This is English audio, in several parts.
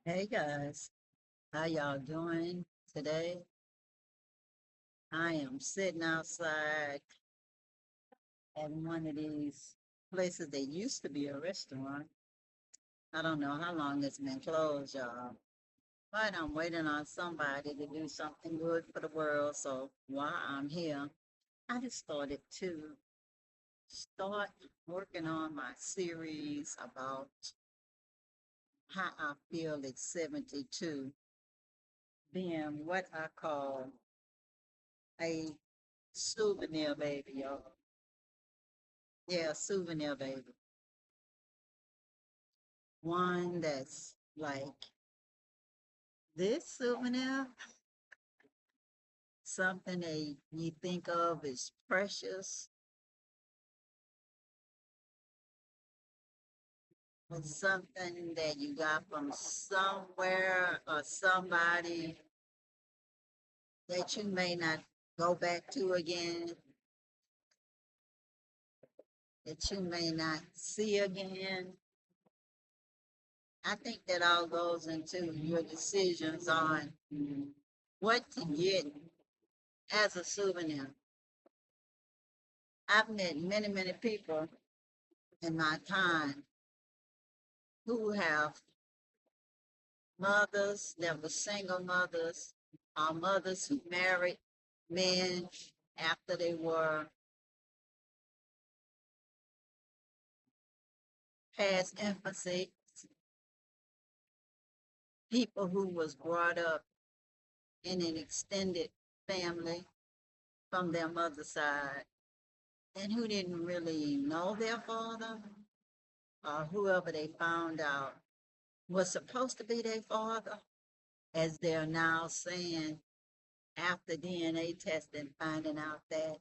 Hey guys, how y'all doing today? I am sitting outside at one of these places that used to be a restaurant. I don't know how long it's been closed, y'all, but I'm waiting on somebody to do something good for the world. So while I'm here, I just started to start working on my series about how I feel at 72, being what I call a souvenir baby, y'all. Yeah, souvenir baby. One that's like this souvenir, something that you think of as precious, but something that you got from somewhere or somebody that you may not go back to again, that you may not see again. I think that all goes into your decisions on what to get as a souvenir. I've met many, many people in my time who have mothers that were single mothers, mothers who married men after they were past infancy, people who was brought up in an extended family from their mother's side and who didn't really know their father or whoever they found out was supposed to be their father, as they're now saying after DNA testing, finding out that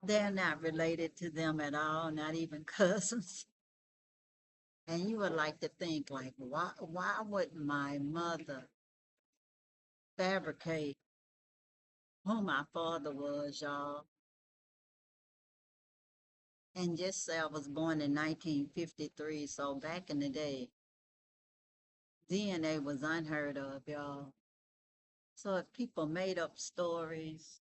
they're not related to them at all, not even cousins. And you would like to think, like, why would my mother fabricate who my father was, y'all? And just say I was born in 1953, so back in the day, DNA was unheard of, y'all. So if people made up stories,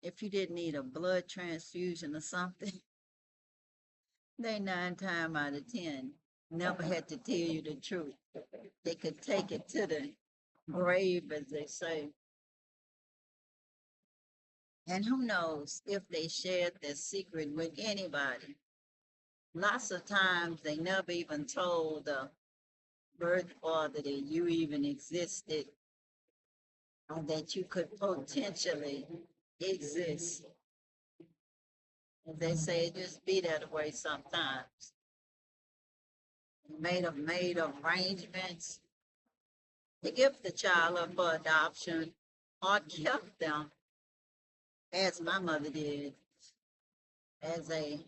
if you didn't need a blood transfusion or something, they 9 times out of 10 never had to tell you the truth. They could take it to the grave, as they say. And who knows if they shared their secret with anybody. Lots of times they never even told the birth father that you even existed or that you could potentially exist. As they say, it just be that way sometimes. Made arrangements to give the child up for adoption or kept them, as my mother did, as a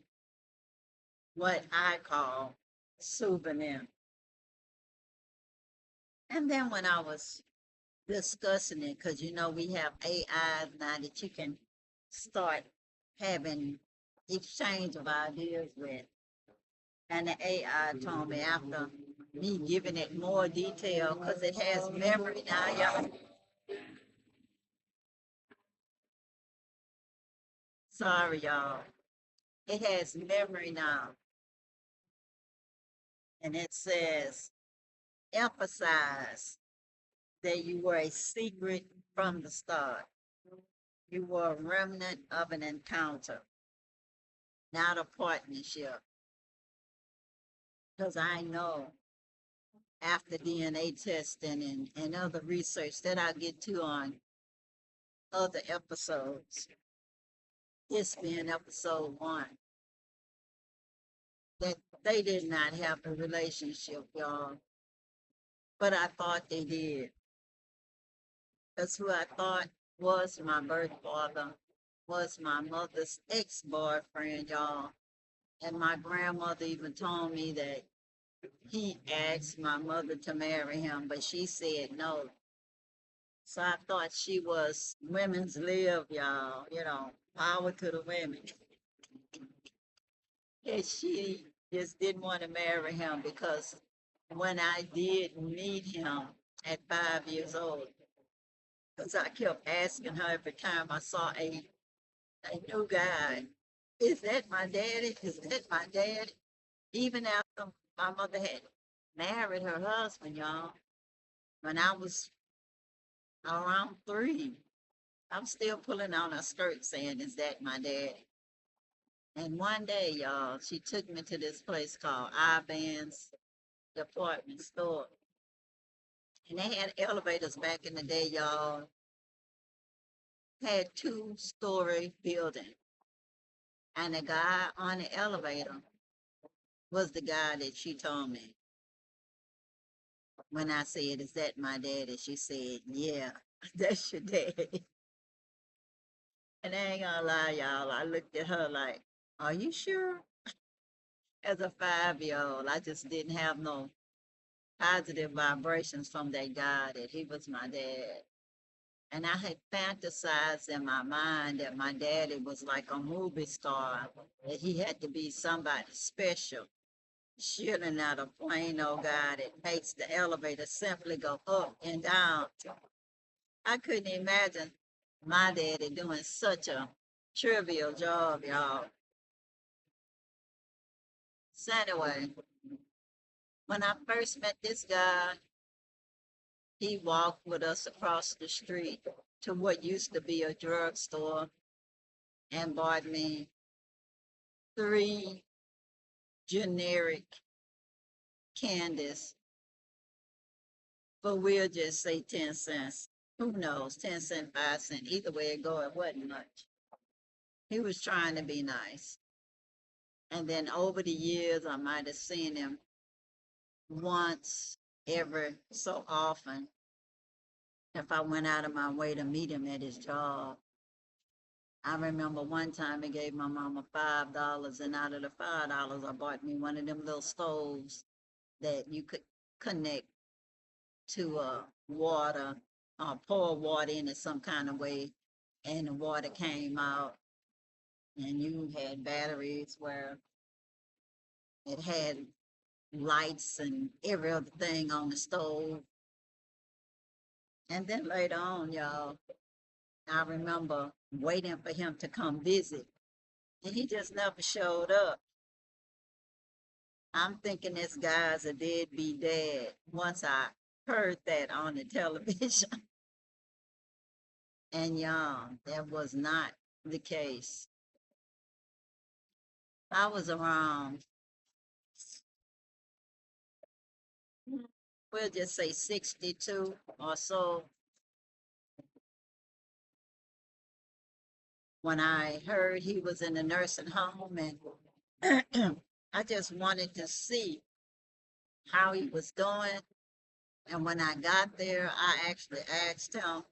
what I call souvenir. And then when I was discussing it, because we have AI now that you can start having exchange of ideas with. And the AI told me after me giving it more detail, because it has memory now, y'all. Sorry, y'all. It has memory now. And it says, emphasize that you were a secret from the start. You were a remnant of an encounter, not a partnership. Because I know after DNA testing and other research that I'll get to on other episodes, this being episode 1, that they did not have a relationship, y'all. But I thought they did. That's who I thought was my birth father, was my mother's ex-boyfriend, y'all. And my grandmother even told me that he asked my mother to marry him, but she said no. So I thought she was women's lib, y'all, power to the women. And she just didn't want to marry him because when I did meet him at 5 years old, because I kept asking her every time I saw a new guy, is that my daddy? Is that my daddy? Even after my mother had married her husband, y'all, when I was around 3, I'm still pulling on her skirt saying, is that my daddy? And one day, y'all, she took me to this place called Ivan's Department Store. And they had elevators back in the day, y'all. Had two-story building. And the guy on the elevator was the guy that she told me. When I said, is that my daddy? She said, yeah, that's your daddy. And I ain't gonna lie, y'all. I looked at her like, are you sure? As a 5-year old, I just didn't have no positive vibrations from that guy that he was my dad. And I had fantasized in my mind that my daddy was like a movie star, that he had to be somebody special. Surely not a plain old guy that makes the elevator simply go up and down. I couldn't imagine my daddy doing such a trivial job, y'all. So anyway, when I first met this guy, he walked with us across the street to what used to be a drugstore and bought me 3 generic candies for we'll just say 10 cents. Who knows, 10 cent, 5 cent, either way it go, it wasn't much. He was trying to be nice. And then over the years, I might have seen him once every so often if I went out of my way to meet him at his job. I remember one time he gave my mama $5, and out of the $5, I bought me one of them little stoves that you could connect to water, pour water in it some kind of way, and the water came out, and you had batteries where it had lights and every other thing on the stove. And then later on, y'all, I remember waiting for him to come visit, and he just never showed up. I'm thinking this guy's a deadbeat dad once I heard that on the television. And y'all, that was not the case. I was around, we'll just say 62 or so when I heard he was in a nursing home, and I just wanted to see how he was doing. And when I got there, I actually asked him,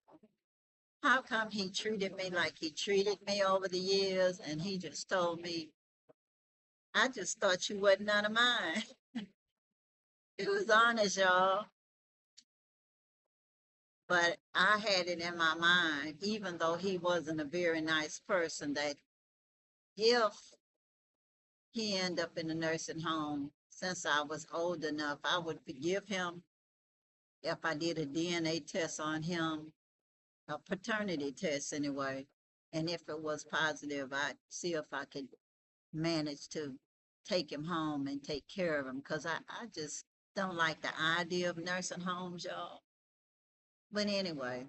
how come he treated me like he treated me over the years? And he just told me, I just thought you wasn't none of mine. It was honest, y'all. But I had it in my mind, even though he wasn't a very nice person, that if he ended up in a nursing home, since I was old enough, I would forgive him if I did a DNA test on him, a paternity test anyway. And if it was positive, I'd see if I could manage to take him home and take care of him, because I just don't like the idea of nursing homes, y'all. But anyway,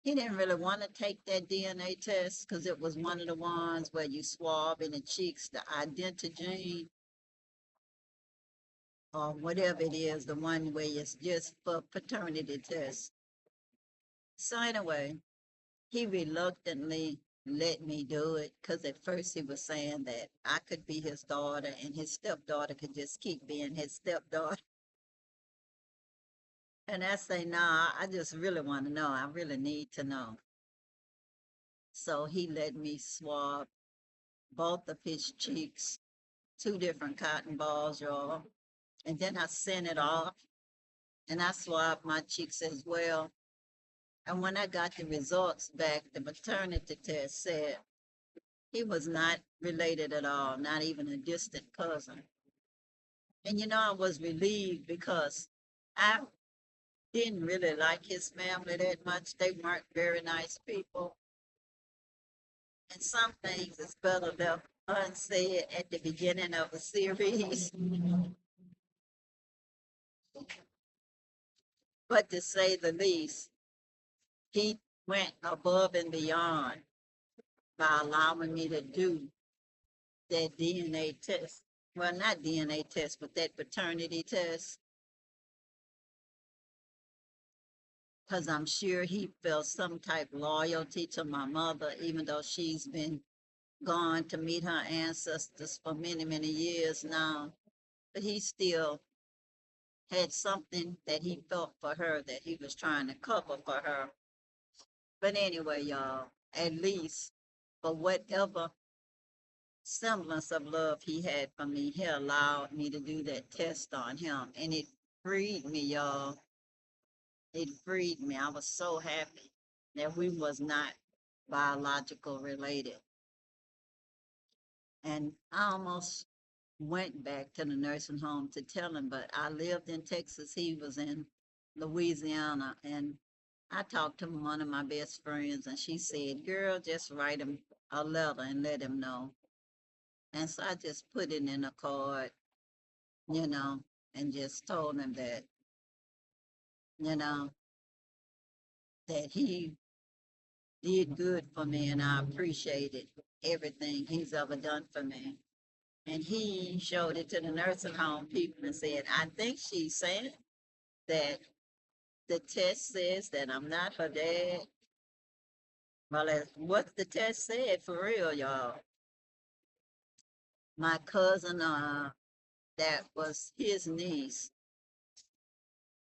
he didn't really want to take that DNA test because it was one of the ones where you swab in the cheeks, the identigene or whatever it is, the one where it's just for paternity test. So anyway, he reluctantly let me do it because at first he was saying that I could be his daughter and his stepdaughter could just keep being his stepdaughter. And I say, nah, I just really want to know. I really need to know. So he let me swab both of his cheeks, 2 different cotton balls, y'all. And then I sent it off and I swabbed my cheeks as well. And when I got the results back, the maternity test said he was not related at all, not even a distant cousin. And I was relieved because I didn't really like his family that much. They weren't very nice people. And some things is better left unsaid at the beginning of a series. But to say the least, he went above and beyond by allowing me to do that DNA test. Well, not DNA test, but that paternity test. Because I'm sure he felt some type of loyalty to my mother, even though she's been gone to meet her ancestors for many, many years now. But he still had something that he felt for her that he was trying to cover for her. But anyway, y'all, at least for whatever semblance of love he had for me, he allowed me to do that test on him. And it freed me, y'all. It freed me. I was so happy that we was not biological related. And I almost went back to the nursing home to tell him, but I lived in Texas. He was in Louisiana. And I talked to one of my best friends, and she said, girl, just write him a letter and let him know. And so I just put it in a card, you know, and just told him that, you know, that he did good for me and I appreciated everything he's ever done for me. And he showed it to the nursing home people and said, I think she's saying that the test says that I'm not her dad. Well, that's what the test said for real, y'all. My cousin, that was his niece,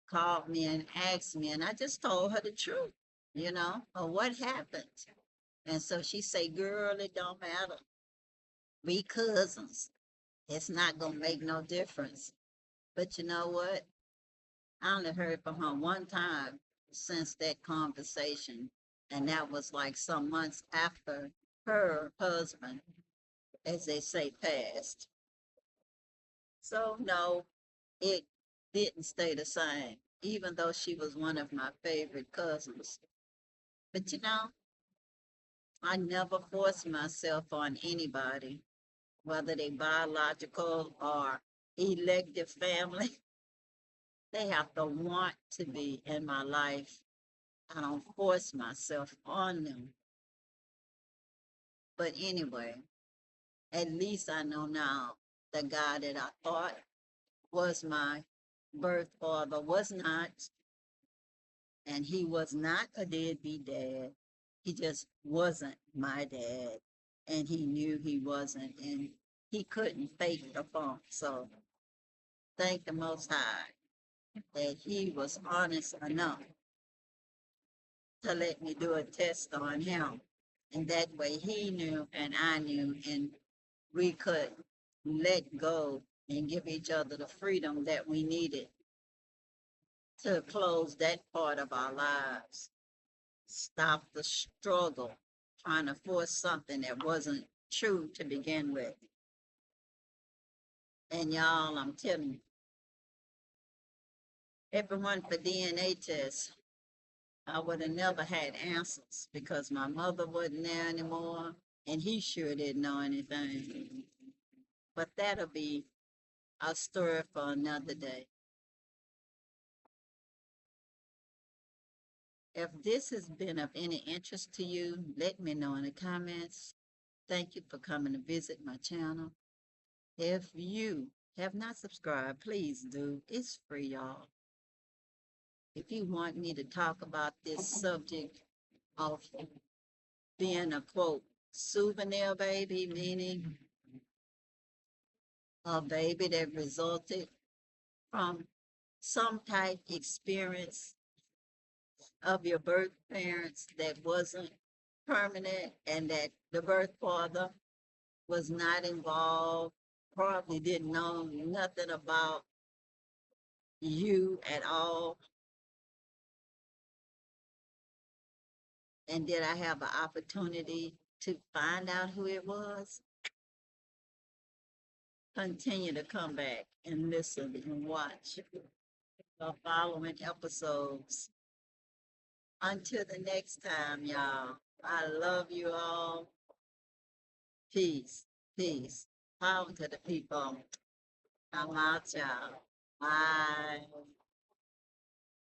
called me and asked me, and I just told her the truth, of what happened. And so she said, girl, it don't matter. We cousins. It's not gonna make no difference. But you know what? I only heard from her one time since that conversation, and that was like some months after her husband, as they say, passed. So no, it didn't stay the same, even though she was one of my favorite cousins. But I never forced myself on anybody, whether they biological or elective family. They have to want to be in my life. I don't force myself on them. But anyway, at least I know now the guy that I thought was my birth father was not, and he was not a deadbeat dad. He just wasn't my dad, and he knew he wasn't, and he couldn't fake the funk. So thank the Most High that he was honest enough to let me do a test on him. And that way he knew and I knew, and we could let go and give each other the freedom that we needed to close that part of our lives. Stop the struggle, trying to force something that wasn't true to begin with. And y'all, I'm telling you, everyone for DNA tests, I would have never had answers because my mother wasn't there anymore and he sure didn't know anything. But that'll be a story for another day. If this has been of any interest to you, let me know in the comments. Thank you for coming to visit my channel. If you have not subscribed, please do. It's free, y'all. If you want me to talk about this subject of being a quote souvenir baby, meaning a baby that resulted from some type experience of your birth parents that wasn't permanent and that the birth father was not involved, probably didn't know nothing about you at all. And did I have an opportunity to find out who it was? continue to come back and listen and watch the following episodes. Until the next time, y'all, I love you all. Peace, peace. Power to the people. I'm out, y'all. Bye.